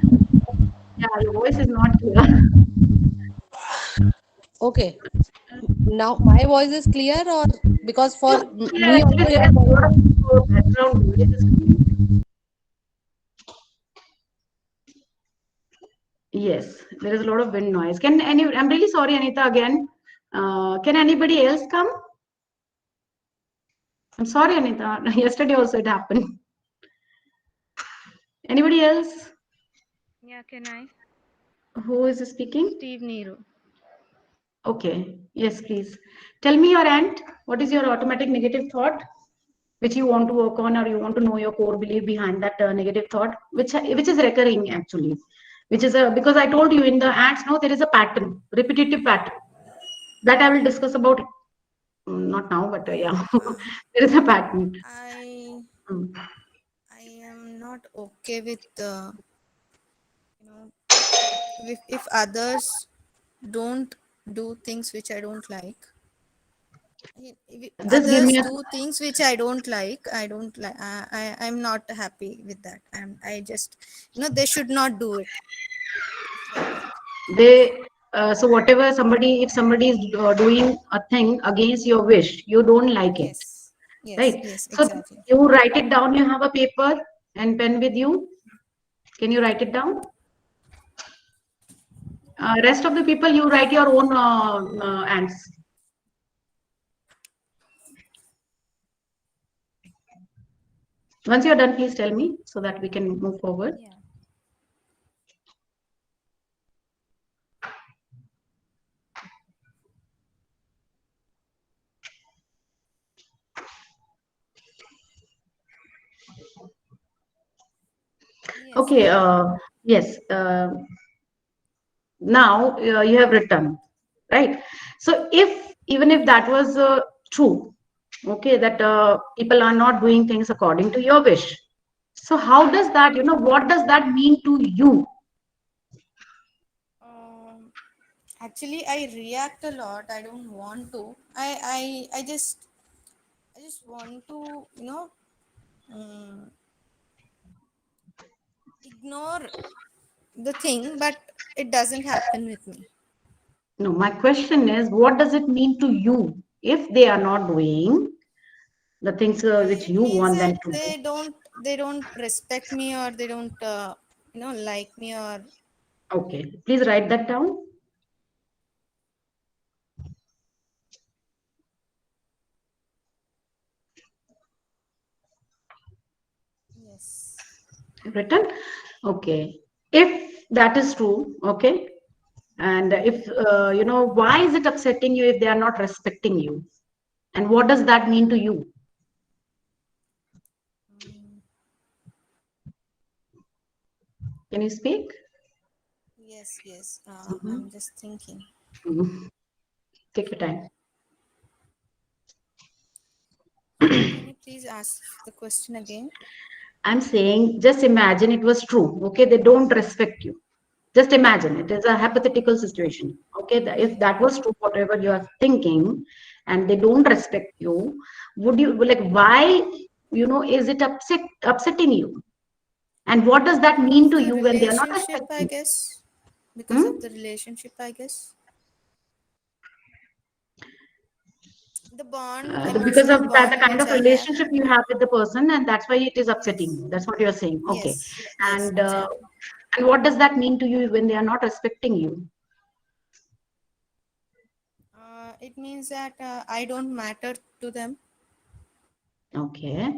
Yeah, your voice is not clear. Okay. Now my voice is clear or because for Yeah, me actually, also there your is a lot voice. of background noise is coming. Yes, there is a lot of wind noise. I'm really sorry, Anita, again. Can anybody else come? I'm sorry, Anita. Yesterday also it happened. Anybody else? Yeah, can I? Who is speaking? Steve Nero. Okay. Yes, please. Tell me your ant. What is your automatic negative thought, which you want to work on, or you want to know your core belief behind that negative thought, which is recurring actually, which is a because I told you in the ants, no, there is a pattern, repetitive pattern that I will discuss about. Not now, but yeah, Uh, there is a pattern. I Mm. I am not okay with you know if others don't do things which I don't like. If Just give others me a. do things which I don't like. I don't like. I'm not happy with that. I just they should not do it. It's like that. They so whatever somebody if somebody is doing a thing against your wish, you don't like it, Yes. Yes. right? Yes. So Exactly. you write it down. You have a paper and pen with you. Can you write it down? Rest of the people, you write your own ants. Once you're done, please tell me so that we can move forward. Yeah. Yes, Okay. ma'am. Yes. Now you have written, right? So if even if that was true, okay, that people are not doing things according to your wish. So how does that, what does that mean to you? Um, Actually, I react a lot. I don't want to. I just want to ignore the thing, but it doesn't happen with me. No, my question is, what does it mean to you if they are not doing the things which It you means want them that to do? they don't respect me, or they don't like me, or Okay, please write that down. yes. Written. Okay, if that is true, okay, and if why is it upsetting you if they are not respecting you, and what does that mean to you? Can you speak? Yes, yes. Mhm. I'm just thinking. Mhm. Take your time. So, can you please ask the question again? I'm saying, just imagine it was true. Okay, they don't respect you. Just imagine it is a hypothetical situation. Okay, if that was true, whatever you are thinking, and they don't respect you, would you like why? Is it upsetting you? And what does that Because of mean to the you when they are not relationship, I respecting guess. you? Because of the relationship, I guess. The bond, Because emotional of that, the bond kind which of I have. relationship you have with the person, and that's why it is upsetting Yes, you. That's what you're saying. Okay, yes, yes, and exactly. and what does that mean to you when they are not respecting you? It means that I don't matter to them. Okay,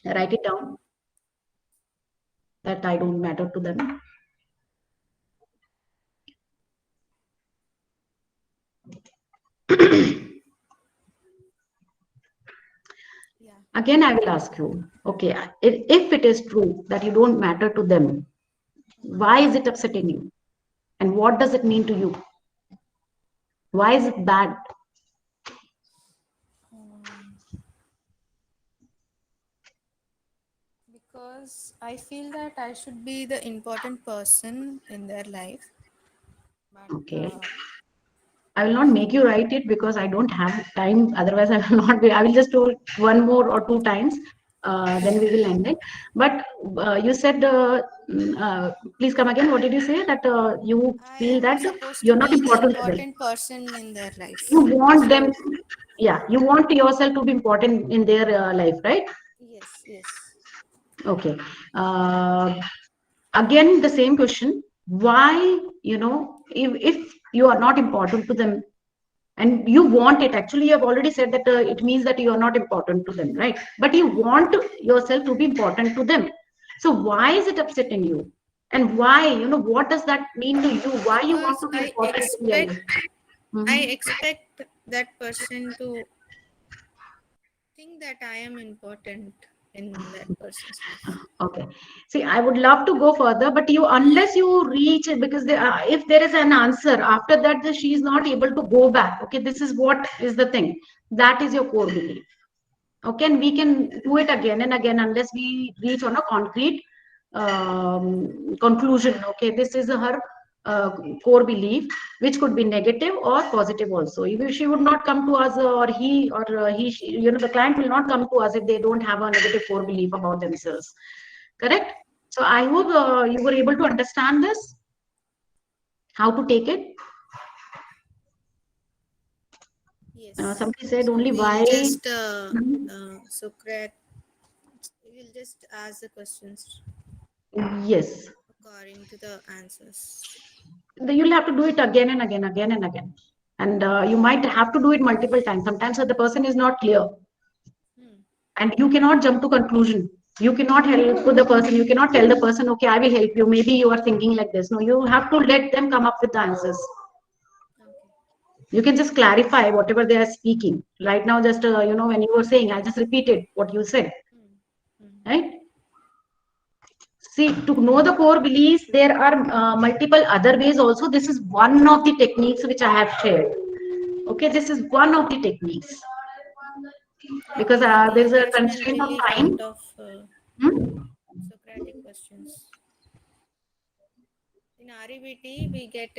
write it down that I don't matter to them. Yeah. Again, I will ask you. Okay, if it is true that you don't matter to them, why is it upsetting you? And what does it mean to you? Why is it bad? Um, because I feel that I should be the important person in their life. But Okay. I will not make you write it because I don't have time. Otherwise, I will not be. I will just do it one more or two times. Then we will end it. But you said, please come again. What did you say? That you I feel am that supposed to you're not be the important to them. important person in their You life. want them. So, Yeah, you want yourself to be important in their life, right? yes, yes. Okay. Uh, Again, the same question. Why, if you are not important to them, and you want it, actually you have already said that it means that you are not important to them, right? But you want yourself to be important to them. So why is it upsetting you? And why, what does that mean to you? Why you want Because to be important in their life? I Mhm. expect that person to think that I am important in that person's life. Okay. See, I would love to go further, but unless you reach it, because if there is an answer after that, she is not able to go back. Okay, this is what is the thing. That is your core belief. Okay, and we can do it again and again unless we reach on a concrete conclusion. Okay, this is her uh, core belief, which could be negative or positive also. If she would not come to us, or the client will not come to us if they don't have a negative core belief about themselves. Correct? So I hope you were able to understand this, how to take it. Yes. Somebody said So only we'll why. just Mhm. Socrates. We'll just ask the questions Yes. according to the answers. You'll have to do it again and again. And you might have to do it multiple times. Sometimes the person is not clear, Hmm. and you cannot jump to conclusion. You cannot help to the person. You cannot tell the person, okay, I will help you. Maybe you are thinking like this. No, you have to let them come up with the answers. Okay. You can just clarify whatever they are speaking. Right now, just when you were saying, I just repeated what you said. Hmm. Hmm. Right? See, to know the core beliefs, there are multiple other ways also. This is one of the techniques which I have shared. Okay, this is one of the techniques, Yeah, because we get there's a irrational constraint of belief time. out of Hmm? Socratic questions. In REBT, we get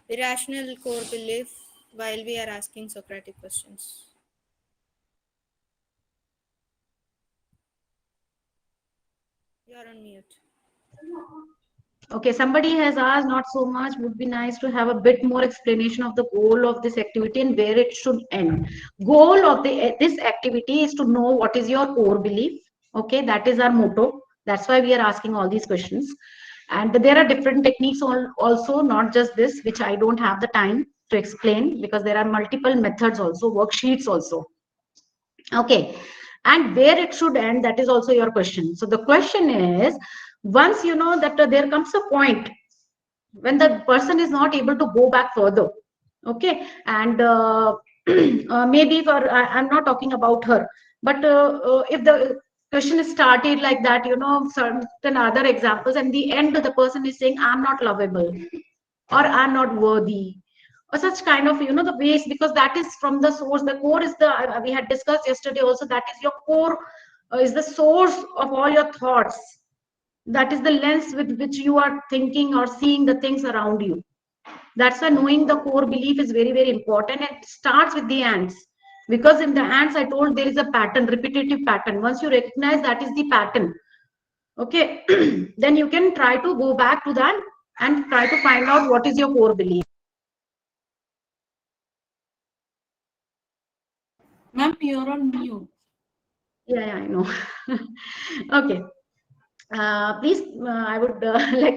irrational core belief while we are asking Socratic questions. You are on mute. Okay, somebody has asked, not so much, would be nice to have a bit more explanation of the goal of this activity and where it should end. Goal of this activity is to know what is your core belief. Okay, that is our motto. That's why we are asking all these questions. And there are different techniques also, not just this, which I don't have the time to explain, because there are multiple methods also, worksheets also. Okay, and where it should end, that is also your question. So the question is, once you know that there comes a point when the person is not able to go back further. Okay, and maybe I'm not talking about her, but if the question is started like that, certain other examples, and the end the person is saying, I'm not lovable, or I'm not worthy, or such kind of, the ways, because that is from the source. The core is the, we had discussed yesterday also, that is your core, is the source of all your thoughts. That is the lens with which you are thinking or seeing the things around you. That's why knowing the core belief is very, very important. And it starts with the ants, because in the ants, I told, there is a pattern, repetitive pattern. Once you recognize that is the pattern, okay, then you can try to go back to that and try to find out what is your core belief. Ma'am, you're on mute. Yeah, I know. Okay. Please, I would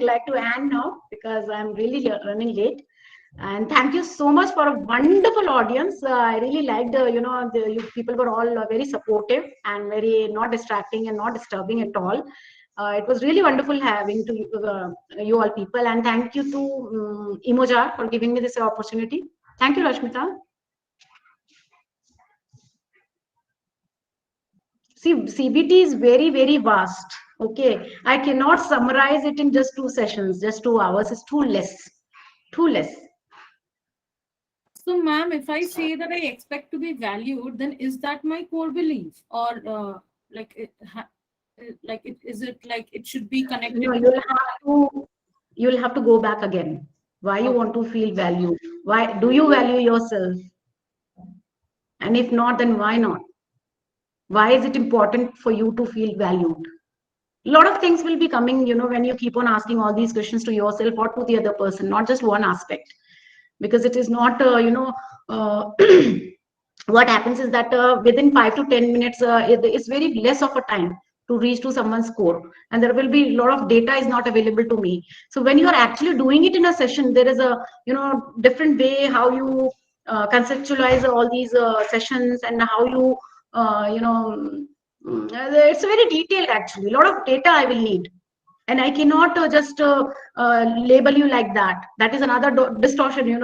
like to end now, because I'm really running late. And thank you so much for a wonderful audience. I really liked, you people were all very supportive and very not distracting and not disturbing at all. It was really wonderful having to you all people. And thank you to Imoja for giving me this opportunity. Thank you, Rashmita. See, CBT is very, very vast. Okay, I cannot summarize it in just 2 sessions, just 2 hours. It's too less. Too less. So, ma'am, if I say that I expect to be valued, then is that my core belief, or is it like it should be connected? No, you'll have to go back again. Why you want to feel valued? Why do you value yourself? And if not, then why not? Why is it important for you to feel valued? A lot of things will be coming, when you keep on asking all these questions to yourself or to the other person, not just one aspect. Because it is not, what happens is that within 5 to 10 minutes, it's very less of a time to reach to someone's core, and there will be a lot of data is not available to me. So when you are actually doing it in a session, there is a, different way how you conceptualize all these sessions, and how you, it's very detailed actually. A lot of data I will need, and I cannot just label you like that. That is another distortion,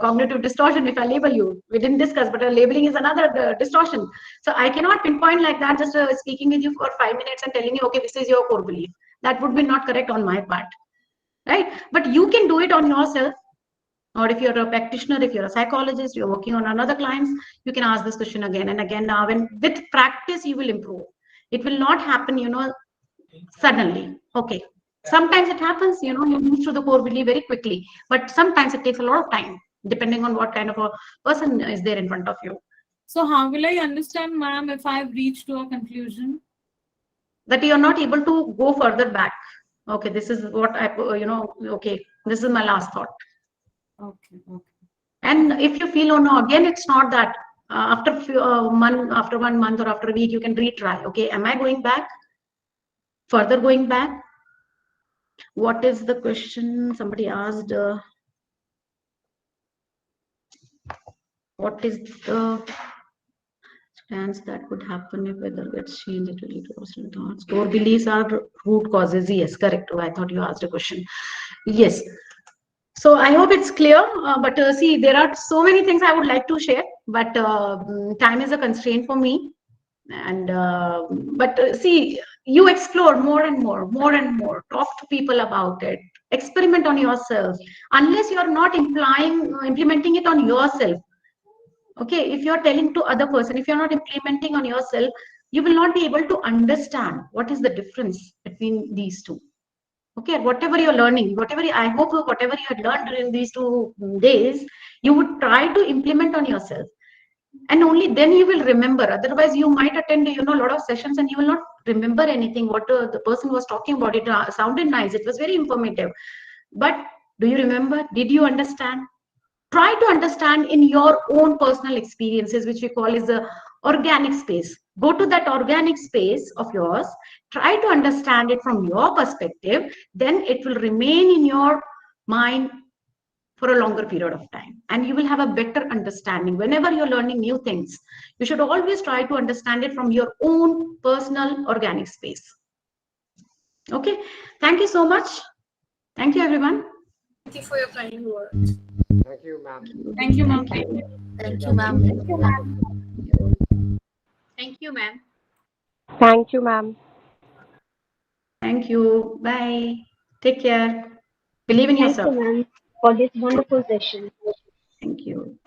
cognitive distortion. If I label you, we didn't discuss, but labeling is another distortion. So I cannot pinpoint like that, just speaking with you for 5 minutes and telling you, okay, this is your core belief. That would be not correct on my part, right? But you can do it on yourself. Or if you're a practitioner, if you're a psychologist, you're working on another clients, you can ask this question again and again. Now, when with practice, you will improve. It will not happen, suddenly. Okay, sometimes it happens, you move to the core belief very quickly, but sometimes it takes a lot of time, depending on what kind of a person is there in front of you. So how will I understand, ma'am, if I've reached to a conclusion? That you're not able to go further back. Okay, this is what I, okay, this is my last thought. Okay. And if you feel, oh no, again, it's not that, after month, after 1 month, or after a week, you can retry. Okay, am I going back? Further going back? What is the question? Somebody asked, what is the stance that could happen if weather gets changed? It will lead to personal thoughts. Core beliefs are root causes. Yes, correct. Oh, I thought you asked a question. Yes. So I hope it's clear. But see, there are so many things I would like to share, but time is a constraint for me. And but see, you explore more and more. Talk to people about it. Experiment on yourself. Unless you are not implementing it on yourself. Okay, if you're telling to other person, if you're not implementing on yourself, you will not be able to understand what is the difference between these two. Okay, whatever you're learning, I hope whatever you had learned during these 2 days, you would try to implement on yourself, and only then you will remember. Otherwise, you might attend, a lot of sessions, and you will not remember anything what the person was talking about. It sounded nice, it was very informative, but do you remember? Did you understand? Try to understand in your own personal experiences, which we call is the organic space. Go to that organic space of yours, try to understand it from your perspective, then it will remain in your mind for a longer period of time, and you will have a better understanding. Whenever you're learning new things, you should always try to understand it from your own personal organic space. Okay, thank you so much. Thank you, everyone. Thank you for your kind words. Thank you, ma'am. Thank you, ma'am. Thank you, ma'am. Thank you, ma'am. Thank you, ma'am. Thank you. Bye. Take care. Believe in Thank you, yourself. ma'am, for this wonderful session. Thank you.